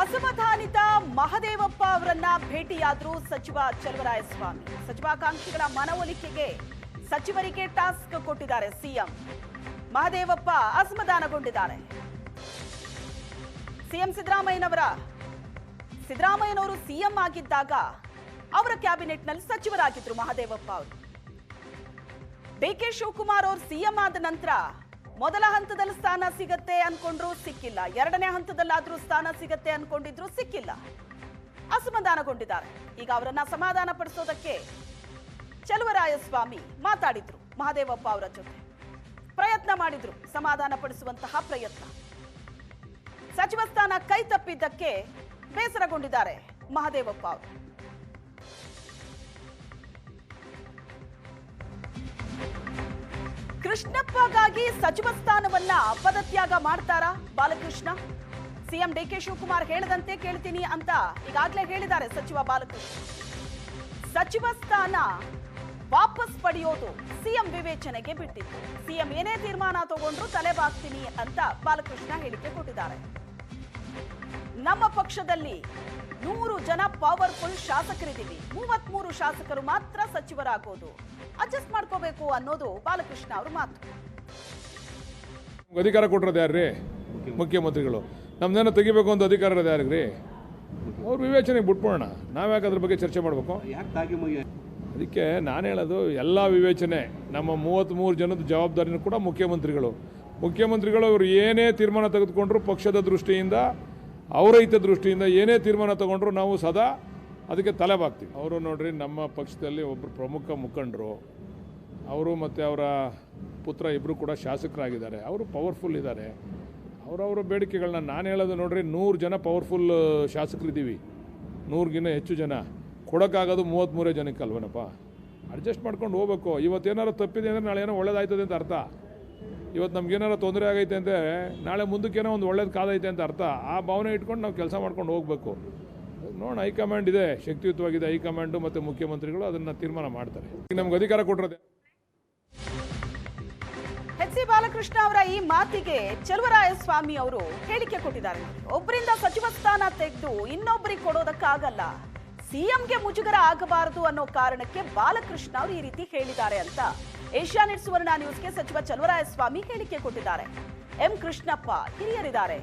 ಅಸಮಾಧಾನಿತ ಮಹದೇವಪ್ಪ ಅವರನ್ನ ಭೇಟಿಯಾದ್ರು ಸಚಿವ ಚಲುವರಾಯಸ್ವಾಮಿ. ಸಚಿವಾಕಾಂಕ್ಷಿಗಳ ಮನವೊಲಿಕೆಗೆ ಸಚಿವರಿಗೆ ಟಾಸ್ಕ್ ಕೊಟ್ಟಿದ್ದಾರೆ ಸಿಎಂ. ಮಹದೇವಪ್ಪ ಅಸಮಾಧಾನಗೊಂಡಿದ್ದಾರೆ. ಸಿಎಂ ಸಿದ್ದರಾಮಯ್ಯನವರು ಸಿಎಂ ಆಗಿದ್ದಾಗ ಅವರ ಕ್ಯಾಬಿನೆಟ್ನಲ್ಲಿ ಸಚಿವರಾಗಿದ್ರು ಮಹದೇವಪ್ಪ ಅವರು. ಡಿಕೆ ಶಿವಕುಮಾರ್ ಅವರು ಸಿಎಂ ಆದ ನಂತರ ಮೊದಲ ಹಂತದಲ್ಲಿ ಸ್ಥಾನ ಸಿಗತ್ತೆ ಅನ್ಕೊಂಡ್ರು ಸಿಕ್ಕಿಲ್ಲ, ಎರಡನೇ ಹಂತದಲ್ಲಾದ್ರೂ ಸ್ಥಾನ ಸಿಗತ್ತೆ ಅನ್ಕೊಂಡಿದ್ರು ಸಿಕ್ಕಿಲ್ಲ. ಅಸಮಾಧಾನಗೊಂಡಿದ್ದಾರೆ. ಈಗ ಅವರನ್ನ ಸಮಾಧಾನ ಪಡಿಸೋದಕ್ಕೆ ಚಲುವರಾಯಸ್ವಾಮಿ ಮಾತಾಡಿದ್ರು. ಮಹದೇವಪ್ಪ ಅವರ ಜೊತೆ ಪ್ರಯತ್ನ ಮಾಡಿದ್ರು, ಸಮಾಧಾನ ಪಡಿಸುವಂತಹ ಪ್ರಯತ್ನ. ಸಚಿವ ಸ್ಥಾನ ಕೈ ತಪ್ಪಿದ್ದಕ್ಕೆ ಬೇಸರಗೊಂಡಿದ್ದಾರೆ ಮಹದೇವಪ್ಪ ಅವರು. ಕೃಷ್ಣಪ್ಪಗಾಗಿ ಸಚಿವ ಸ್ಥಾನವನ್ನ ಪದತ್ಯಾಗ ಮಾಡ್ತಾರಾ ಬಾಲಕೃಷ್ಣ? ಸಿಎಂ ಡಿಕೆ ಶಿವಕುಮಾರ್ ಹೇಳದಂತೆ ಕೇಳ್ತೀನಿ ಅಂತ ಈಗಾಗಲೇ ಹೇಳಿದ್ದಾರೆ ಸಚಿವ ಬಾಲಕೃಷ್ಣ. ಸಚಿವ ಸ್ಥಾನ ವಾಪಸ್ ಪಡೆಯೋದು ಸಿಎಂ ವಿವೇಚನೆಗೆ ಬಿಟ್ಟಿತ್ತು. ಸಿಎಂ ಏನೇ ತೀರ್ಮಾನ ತಗೊಂಡ್ರು ತಲೆಬಾಗ್ತೀನಿ ಅಂತ ಬಾಲಕೃಷ್ಣ ಹೇಳಿಕೆ ಕೊಟ್ಟಿದ್ದಾರೆ. ನಮ್ಮ ಪಕ್ಷದಲ್ಲಿ 100 ಜನ ಪವರ್ಫುಲ್ ಶಾಸಕರಿದ್ದೀವಿ, 33 ಶಾಸಕರು ಮಾತ್ರ ಸಚಿವರಾಗೋದು, ಅಡ್ಜಸ್ಟ್ ಮಾಡ್ಕೋಬೇಕು ಅನ್ನೋದು ಬಾಲಕೃಷ್ಣ ಅವ್ರ ಮಾತು. ಅಧಿಕಾರ ಕೊಟ್ಟಿರೋದು ಯಾರ್ರಿ? ಮುಖ್ಯಮಂತ್ರಿಗಳು. ನಮ್ದೇನೋ ತೆಗಿಬೇಕು ಅಂತ ಅಧಿಕಾರ ಇರೋದು ಯಾರಿಗ್ರಿ? ಅವ್ರ ವಿವೇಚನೆಗೆ ಬಿಟ್ಬಿಡೋಣ, ನಾವ್ಯಾಕೆ ಅದ್ರ ಬಗ್ಗೆ ಚರ್ಚೆ ಮಾಡಬೇಕು? ಅದಕ್ಕೆ ನಾನು ಹೇಳೋದು, ಎಲ್ಲ ವಿವೇಚನೆ ನಮ್ಮ 33 ಜನದ ಜವಾಬ್ದಾರಿನೂ ಕೂಡ ಮುಖ್ಯಮಂತ್ರಿಗಳು ಅವರು ಏನೇ ತೀರ್ಮಾನ ತೆಗೆದುಕೊಂಡ್ರು ಪಕ್ಷದ ದೃಷ್ಟಿಯಿಂದ, ಅವರ ಹಿತ ದೃಷ್ಟಿಯಿಂದ ಏನೇ ತೀರ್ಮಾನ ತಗೊಂಡ್ರು ನಾವು ಸದಾ ಅದಕ್ಕೆ ತಲೆಬಾಗ್ತೀವಿ. ಅವರು ನೋಡ್ರಿ, ನಮ್ಮ ಪಕ್ಷದಲ್ಲಿ ಒಬ್ಬರು ಪ್ರಮುಖ ಮುಖಂಡರು, ಅವರು ಮತ್ತು ಅವರ ಪುತ್ರ ಇಬ್ಬರು ಕೂಡ ಶಾಸಕರಾಗಿದ್ದಾರೆ. ಅವರು ಪವರ್ಫುಲ್ ಇದ್ದಾರೆ. ಅವರವರ ಬೇಡಿಕೆಗಳನ್ನ ನಾನು ಹೇಳೋದು ನೋಡ್ರಿ, 100 ಜನ ಪವರ್ಫುಲ್ ಶಾಸಕರಿದ್ದೀವಿ, 100ಗಿನ್ನ ಹೆಚ್ಚು ಜನ. ಕೊಡೋಕ್ಕಾಗೋದು 33 ಜನಕ್ಕೆ ಅಲ್ವನಪ್ಪ? ಅಡ್ಜಸ್ಟ್ ಮಾಡ್ಕೊಂಡು ಹೋಗ್ಬೇಕು. ಇವತ್ತೇನಾರು ತಪ್ಪಿದೆ ಅಂದರೆ ನಾಳೆ ಏನೋ ಒಳ್ಳೇದಾಯ್ತದೆ ಅಂತ ಅರ್ಥ. ಇವತ್ತು ನಮ್ಗೇನಾರು ತೊಂದರೆ ಆಗೈತೆ ಅಂದರೆ ನಾಳೆ ಮುಂದಕ್ಕೇನೋ ಒಂದು ಒಳ್ಳೇದು ಕಾದೈತೆ ಅಂತ ಅರ್ಥ. ಆ ಭಾವನೆ ಇಟ್ಕೊಂಡು ನಾವು ಕೆಲಸ ಮಾಡ್ಕೊಂಡು ಹೋಗಬೇಕು. ನೋಡೋಣ, ಹೈಕಮಾಂಡ್ ಇದೆ, ಶಕ್ತಿಯುತವಾಗಿದೆ ಹೈಕಮಾಂಡು ಮತ್ತು ಮುಖ್ಯಮಂತ್ರಿಗಳು ಅದನ್ನು ತೀರ್ಮಾನ ಮಾಡ್ತಾರೆ. ನಮ್ಗೆ ಅಧಿಕಾರ ಕೊಟ್ಟಿರೋದೆ. ಎಚ್.ಸಿ. ಬಾಲಕೃಷ್ಣ ಅವರ ಈ ಮಾತಿಗೆ ಚಲುವರಾಯಸ್ವಾಮಿ ಅವರು ಹೇಳಿಕೆ ಕೊಟ್ಟಿದ್ದಾರೆ. ಒಬ್ಬರಿಂದ ಸಚಿವ ಸ್ಥಾನ ತೆಗೆದು ಇನ್ನೊಬ್ಬರಿಗೆ ಕೊಡೋದಕ್ಕಾಗಲ್ಲ, ಸಿಎಂಗೆ ಮುಜುಗರ ಆಗಬಾರದು ಅನ್ನೋ ಕಾರಣಕ್ಕೆ ಬಾಲಕೃಷ್ಣ ಅವರು ಈ ರೀತಿ ಹೇಳಿದ್ದಾರೆ ಅಂತ ಏಷ್ಯಾನೆಟ್ ಸುವರ್ಣ ನ್ಯೂಸ್ಗೆ ಸಚಿವ ಚಲುವರಾಯಸ್ವಾಮಿ ಹೇಳಿಕೆ ಕೊಟ್ಟಿದ್ದಾರೆ. ಎಂ ಕೃಷ್ಣಪ್ಪ ಹಿರಿಯರಿದ್ದಾರೆ,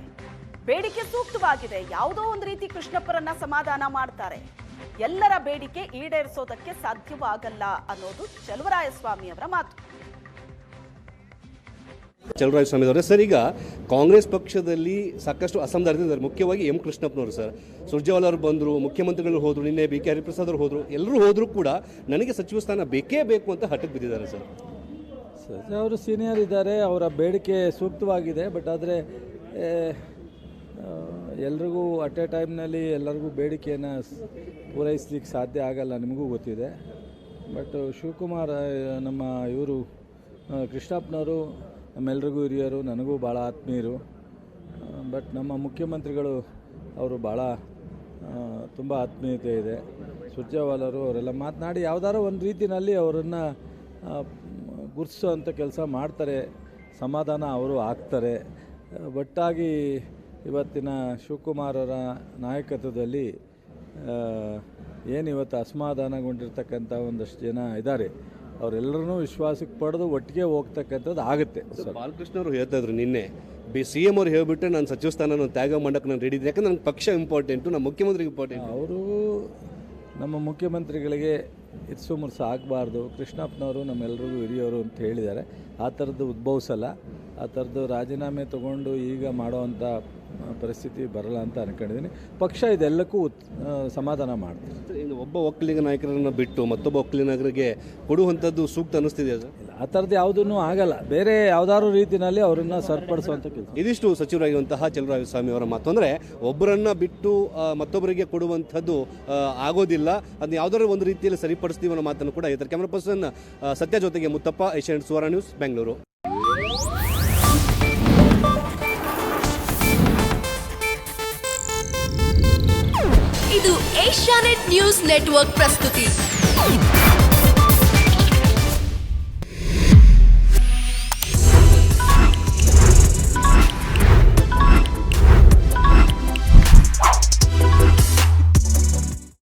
ಬೇಡಿಕೆ ಸೂಕ್ತವಾಗಿದೆ, ಯಾವುದೋ ಒಂದು ರೀತಿ ಕೃಷ್ಣಪ್ಪರನ್ನ ಸಮಾಧಾನ ಮಾಡ್ತಾರೆ, ಎಲ್ಲರ ಬೇಡಿಕೆ ಈಡೇರಿಸೋದಕ್ಕೆ ಸಾಧ್ಯವಾಗಲ್ಲ ಅನ್ನೋದು ಚಲುವರಾಯಸ್ವಾಮಿ ಅವರ ಮಾತು. ಚಲುವರಾಯಸ್ವಾಮಿ ಅವರೇ, ಸರ್, ಈಗ ಕಾಂಗ್ರೆಸ್ ಪಕ್ಷದಲ್ಲಿ ಸಾಕಷ್ಟು ಅಸಮಾಧಾನದಿದ್ದಾರೆ, ಮುಖ್ಯವಾಗಿ ಎಂ ಕೃಷ್ಣಪ್ಪನವರು. ಸರ್, ಸುರ್ಜೇವಾಲಾ ಅವರು ಬಂದರು, ಮುಖ್ಯಮಂತ್ರಿಗಳು ಹೋದರು, ನಿನ್ನೆ ಬಿ ಕೆ ಹರಿಪ್ರಸಾದ್ ಅವರು ಹೋದರು, ಎಲ್ಲರೂ ಹೋದರೂ ಕೂಡ ನನಗೆ ಸಚಿವ ಸ್ಥಾನ ಬೇಕೇ ಬೇಕು ಅಂತ ಹಠಕ್ಕೆ ಬಿದ್ದಿದ್ದಾರೆ. ಸರ್, ಅವರು ಸೀನಿಯರ್ ಇದ್ದಾರೆ, ಅವರ ಬೇಡಿಕೆ ಸೂಕ್ತವಾಗಿದೆ. ಬಟ್ ಆದರೆ ಎಲ್ರಿಗೂ ಅಟ್ ಎ ಟೈಮ್ನಲ್ಲಿ ಎಲ್ಲರಿಗೂ ಬೇಡಿಕೆಯನ್ನು ಪೂರೈಸಲಿಕ್ಕೆ ಸಾಧ್ಯ ಆಗಲ್ಲ, ನಿಮಗೂ ಗೊತ್ತಿದೆ. ಬಟ್ ಶಿವಕುಮಾರ್, ನಮ್ಮ ಇವರು ಕೃಷ್ಣಪ್ಪನವರು ನಮ್ಮೆಲ್ರಿಗೂ ಹಿರಿಯರು, ನನಗೂ ಭಾಳ ಆತ್ಮೀಯರು. ಬಟ್ ನಮ್ಮ ಮುಖ್ಯಮಂತ್ರಿಗಳು ಅವರು ಭಾಳ ತುಂಬ ಆತ್ಮೀಯತೆ ಇದೆ. ಸುರ್ಜೇವಾಲರು ಅವರೆಲ್ಲ ಮಾತನಾಡಿ ಯಾವುದಾದ್ರು ಒಂದು ರೀತಿಯಲ್ಲಿ ಅವರನ್ನು ಗುರುತಿಸೋವಂಥ ಕೆಲಸ ಮಾಡ್ತಾರೆ, ಸಮಾಧಾನ ಅವರು ಆಗ್ತಾರೆ. ಒಟ್ಟಾಗಿ ಇವತ್ತಿನ ಶಿವಕುಮಾರ್ ಅವರ ನಾಯಕತ್ವದಲ್ಲಿ ಏನಿವತ್ತು ಅಸಮಾಧಾನಗೊಂಡಿರ್ತಕ್ಕಂಥ ಒಂದಷ್ಟು ಜನ ಇದ್ದಾರೆ, ಅವರೆಲ್ಲರೂ ವಿಶ್ವಾಸಕ್ಕೆ ಪಡೆದು ಒಟ್ಟಿಗೆ ಹೋಗ್ತಕ್ಕಂಥದ್ದು ಆಗುತ್ತೆ. ಬಾಲಕೃಷ್ಣ ಅವರು ಹೇಳ್ತಾ ಇದ್ರು ನಿನ್ನೆ, CM ಅವ್ರು ಹೇಳ್ಬಿಟ್ಟರೆ ನಾನು ಸಚಿವ ಸ್ಥಾನ ತ್ಯಾಗ ಮಾಡೋಕ್ಕೆ ನಾನು ರೆಡಿ ಇದ್ದೀನಿ, ಯಾಕಂದ್ರೆ ನನಗೆ ಪಕ್ಷ ಇಂಪಾರ್ಟೆಂಟು, ನಮ್ಮ ಮುಖ್ಯಮಂತ್ರಿಗೆ ಇಂಪಾರ್ಟೆಂಟ್. ಅವರು ನಮ್ಮ ಮುಖ್ಯಮಂತ್ರಿಗಳಿಗೆ ಇರ್ಸು ಮುರ್ಸು ಆಗಬಾರ್ದು, ಕೃಷ್ಣಪ್ಪನವರು ನಮ್ಮೆಲ್ಲರಿಗೂ ಹಿರಿಯವರು ಅಂತ ಹೇಳಿದ್ದಾರೆ. ಆ ಥರದ್ದು ಉದ್ಭವಿಸಲ್ಲ, ಆ ಥರದ್ದು ರಾಜೀನಾಮೆ ತೊಗೊಂಡು ಈಗ ಮಾಡೋವಂಥ ಪರಿಸ್ಥಿತಿ ಬರಲ್ಲ ಅಂತ ಅನ್ಕೊಂಡಿದ್ದೀನಿ. ಪಕ್ಷ ಇದೆಲ್ಲಕ್ಕೂ ಸಮಾಧಾನ ಮಾಡ್ತೀವಿ. ಇನ್ನು ಒಬ್ಬ ಒಕ್ಕಲಿಗ ನಾಯಕರನ್ನು ಬಿಟ್ಟು ಮತ್ತೊಬ್ಬ ಒಕ್ಕಲಿಗ ನಾಯಕರಿಗೆ ಕೊಡುವಂಥದ್ದು ಸೂಕ್ತ ಅನ್ನಿಸ್ತಿದೆ ಅದು? ಆ ಥರದ್ದು ಯಾವುದೂ ಆಗಲ್ಲ, ಬೇರೆ ಯಾವುದಾದ್ರು ರೀತಿಯಲ್ಲಿ ಅವರನ್ನು ಸರಿಪಡಿಸುವಂಥ ಕೆಲಸ. ಇದಿಷ್ಟು ಸಚಿವರಾಗಿರುವಂತಹ ಚಲುವರಾಯಸ್ವಾಮಿ ಅವರ ಮಾತು. ಅಂದರೆ ಒಬ್ಬರನ್ನು ಬಿಟ್ಟು ಮತ್ತೊಬ್ಬರಿಗೆ ಕೊಡುವಂಥದ್ದು ಆಗೋದಿಲ್ಲ, ಅದನ್ನ ಯಾವುದಾದ್ರು ಒಂದು ರೀತಿಯಲ್ಲಿ ಸರಿಪಡಿಸ್ತೀವಿ ಅನ್ನೋ ಮಾತನ್ನು ಕೂಡ ಹೇಳ್ತಾರೆ. ಕ್ಯಾಮರಾ ಪರ್ಸನ್ ಸತ್ಯ ಜೊತೆಗೆ ಮುತ್ತಪ್ಪ, ಏಷ್ಯಾನೆಟ್ ಸುವರ್ಣ ನ್ಯೂಸ್, ಬೆಂಗಳೂರು. ಇದು ಏಷ್ಯಾನೆಟ್ ನ್ಯೂಸ್ ನೆಟ್ವರ್ಕ್ ಪ್ರಸ್ತುತಿ.